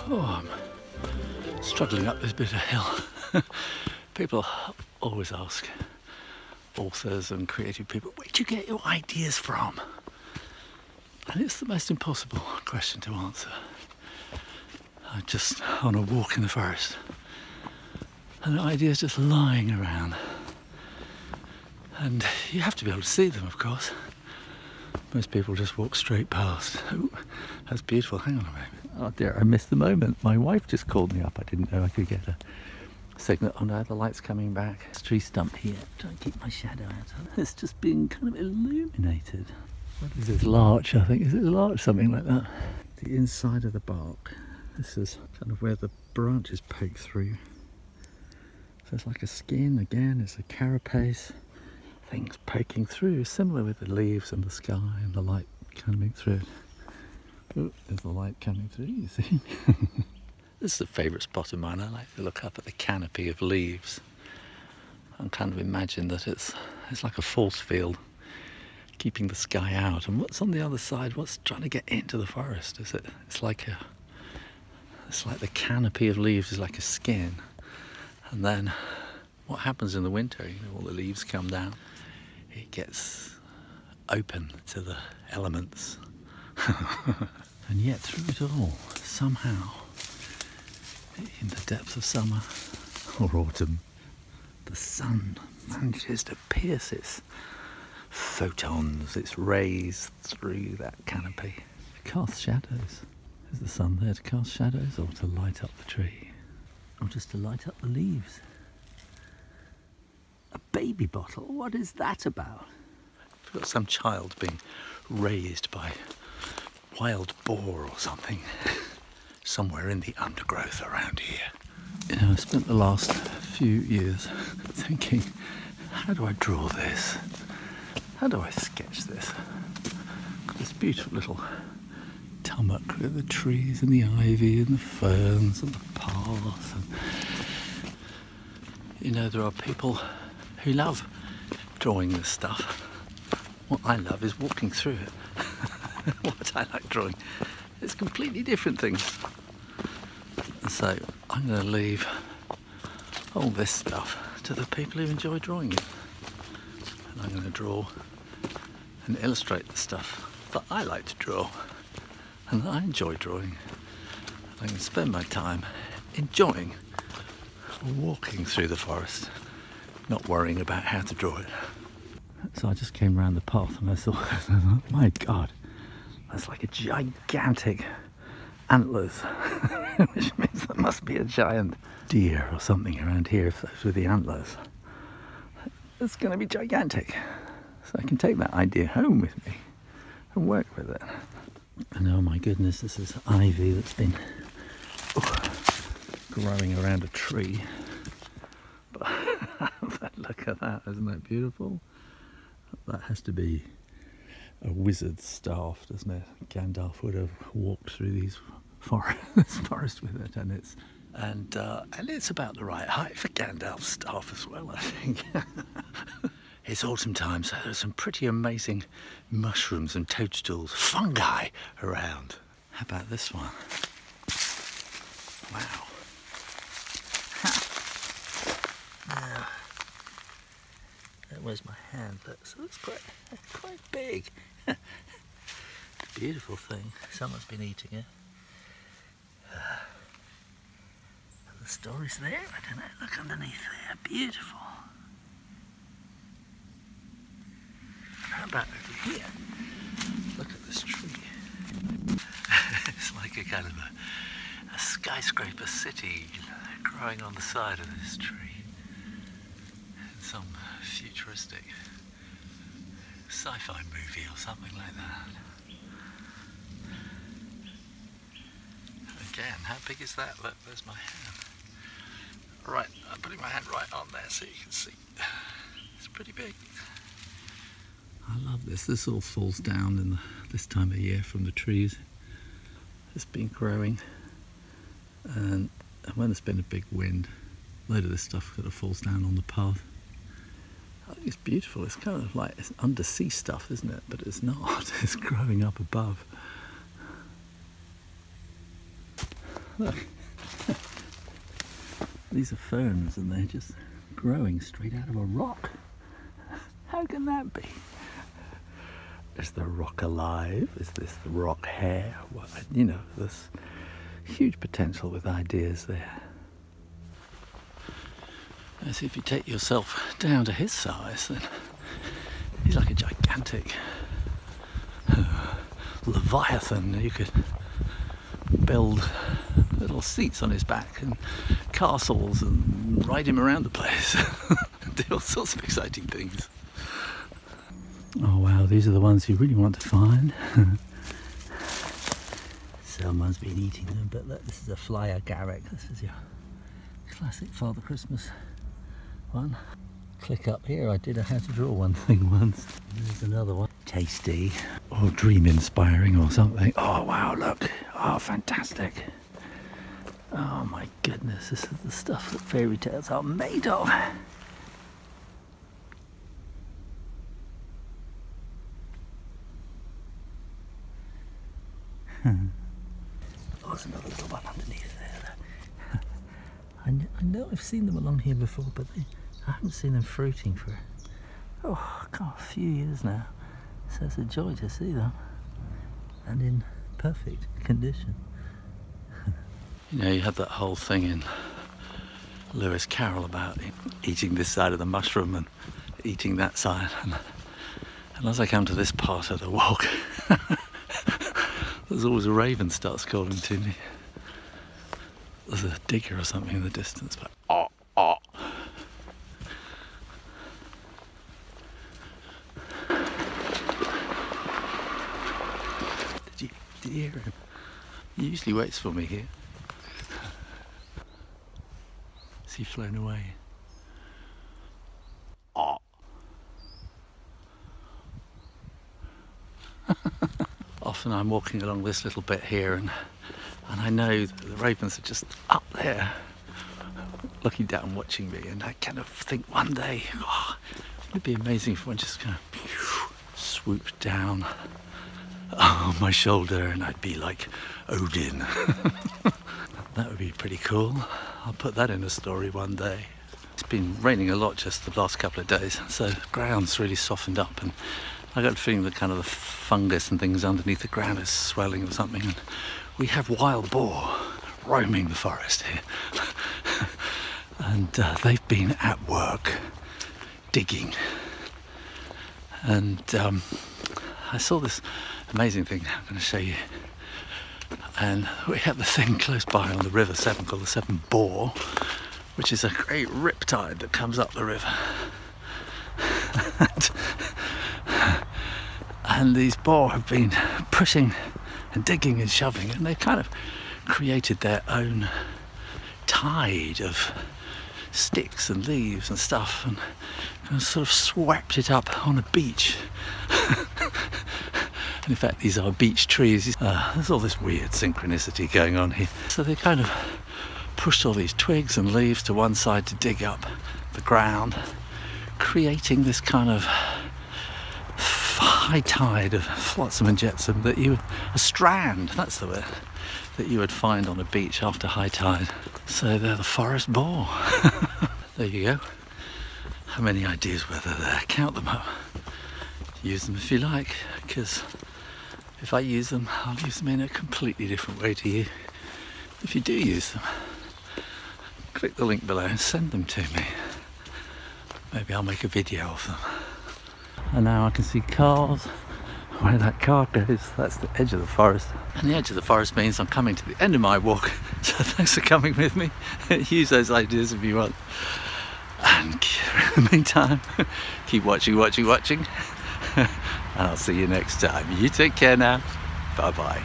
Oh, I'm struggling up this bit of hill. People always ask authors and creative people, where do you get your ideas from? And it's the most impossible question to answer. I'm just on a walk in the forest and ideas just lying around. And you have to be able to see them, of course. Most people just walk straight past. Oh, that's beautiful. Hang on a moment. Oh dear, I missed the moment. My wife just called me up. I didn't know I could get a signal. Oh no, the light's coming back. This tree stump here. Try and keep my shadow out. It's just being kind of illuminated. What is this? Larch, I think. Is it a larch? Something like that. The inside of the bark. This is kind of where the branches poke through. So it's like a skin again. It's a carapace. Things poking through, similar with the leaves and the sky and the light coming through it. Oh, there's the light coming through, you see. This is a favourite spot of mine. I like to look up at the canopy of leaves and kind of imagine that it's like a force field keeping the sky out. And what's on the other side? What's trying to get into the forest? It's like the canopy of leaves is like a skin, and then what happens in the winter? You know, all the leaves come down. It gets open to the elements. And yet through it all, somehow, in the depths of summer or autumn, the sun manages to pierce its photons, its rays through that canopy. It casts shadows. Is the sun there to cast shadows, or to light up the tree? Or just to light up the leaves? A baby bottle? What is that about? I've got some child being raised by wild boar or something somewhere in the undergrowth around here. You know, I spent the last few years thinking, how do I draw this? How do I sketch this? Got this beautiful little tummock with the trees and the ivy and the ferns and the paths. And, you know, there are people who love drawing this stuff. What I love is walking through it. What I like drawing is completely different things. And so I'm going to leave all this stuff to the people who enjoy drawing it. And I'm going to draw and illustrate the stuff that I like to draw and that I enjoy drawing. And I can spend my time enjoying walking through the forest, not worrying about how to draw it. So I just came around the path and I thought, my God, that's like a gigantic antlers, which means there must be a giant deer or something around here if those were the antlers. It's going to be gigantic. So I can take that idea home with me and work with it. And oh my goodness, this is ivy that's been growing around a tree. But look at that, isn't that beautiful? That has to be a wizard's staff, doesn't it? Gandalf would have walked through this forest with it, and it's about the right height for Gandalf's staff as well, I think. It's autumn time, so there's some pretty amazing mushrooms and toadstools, fungi around. How about this one? Wow. Now, where's my hand? So it's quite big. Beautiful thing. Someone's been eating it. And the story's there. I don't know. Look underneath there. Beautiful. How about over here? Look at this tree. It's like a kind of a skyscraper city growing on the side of this tree. Some futuristic sci-fi movie or something like that. Again, how big is that? Look, there's my hand. Right, I'm putting my hand right on there so you can see. It's pretty big. I love this. This all falls down in this time of year from the trees. It's been growing, and when there's been a big wind, a load of this stuff kind of falls down on the path. I think it's beautiful. It's kind of like it's undersea stuff, isn't it? But it's not. It's growing up above. Look. These are ferns and they're just growing straight out of a rock. How can that be? Is the rock alive? Is this the rock hair? Well, you know, there's huge potential with ideas there. As if you take yourself down to his size, then he's like a gigantic Leviathan. You could build little seats on his back and castles and ride him around the place. Do all sorts of exciting things. Oh wow, these are the ones you really want to find. Someone's been eating them, but look, this is a fly agaric. This is your classic Father Christmas one. Click up here, I did a how to draw one thing once. There's another one. Tasty or dream inspiring or something. Oh wow, look. Oh, fantastic. Oh my goodness, this is the stuff that fairy tales are made of. Oh, there's another little one underneath there. I know I've seen them along here before, but I haven't seen them fruiting for a few years now. So it's a joy to see them, and in perfect condition. You know, you had that whole thing in Lewis Carroll about eating this side of the mushroom and eating that side. And as I come to this part of the walk, there's always a raven starts calling to me. There's a digger or something in the distance, but oh. Did you hear him? He usually waits for me here. Is he flown away? Oh. Often I'm walking along this little bit here and I know that the ravens are just up there looking down watching me, and I kind of think one day, it'd be amazing if one just kind of swooped down on my shoulder and I'd be like Odin. That would be pretty cool. I'll put that in a story one day. It's been raining a lot just the last couple of days, so the ground's really softened up, and I got the feeling that kind of the fungus and things underneath the ground is swelling or something, and we have wild boar roaming the forest here. And they've been at work digging, and I saw this amazing thing I'm going to show you. And we have the thing close by on the River Severn called the Severn Bore, which is a great riptide that comes up the river. And these boar have been pushing and digging and shoving, and they've kind of created their own tide of sticks and leaves and stuff, and sort of swept it up on a beach. And in fact, these are beech trees. There's all this weird synchronicity going on here. So they kind of pushed all these twigs and leaves to one side to dig up the ground, creating this kind of high tide of flotsam and jetsam that a strand, that's the word, that you would find on a beach after high tide. So they're the forest boar. There you go. How many ideas were there? Count them up. Use them if you like, because if I use them, I'll use them in a completely different way to you. If you do use them, click the link below and send them to me. Maybe I'll make a video of them. And now I can see cars. Where that car goes, that's the edge of the forest. And the edge of the forest means I'm coming to the end of my walk. So thanks for coming with me. Use those ideas if you want. And in the meantime, keep watching. And I'll see you next time. You take care now. Bye bye.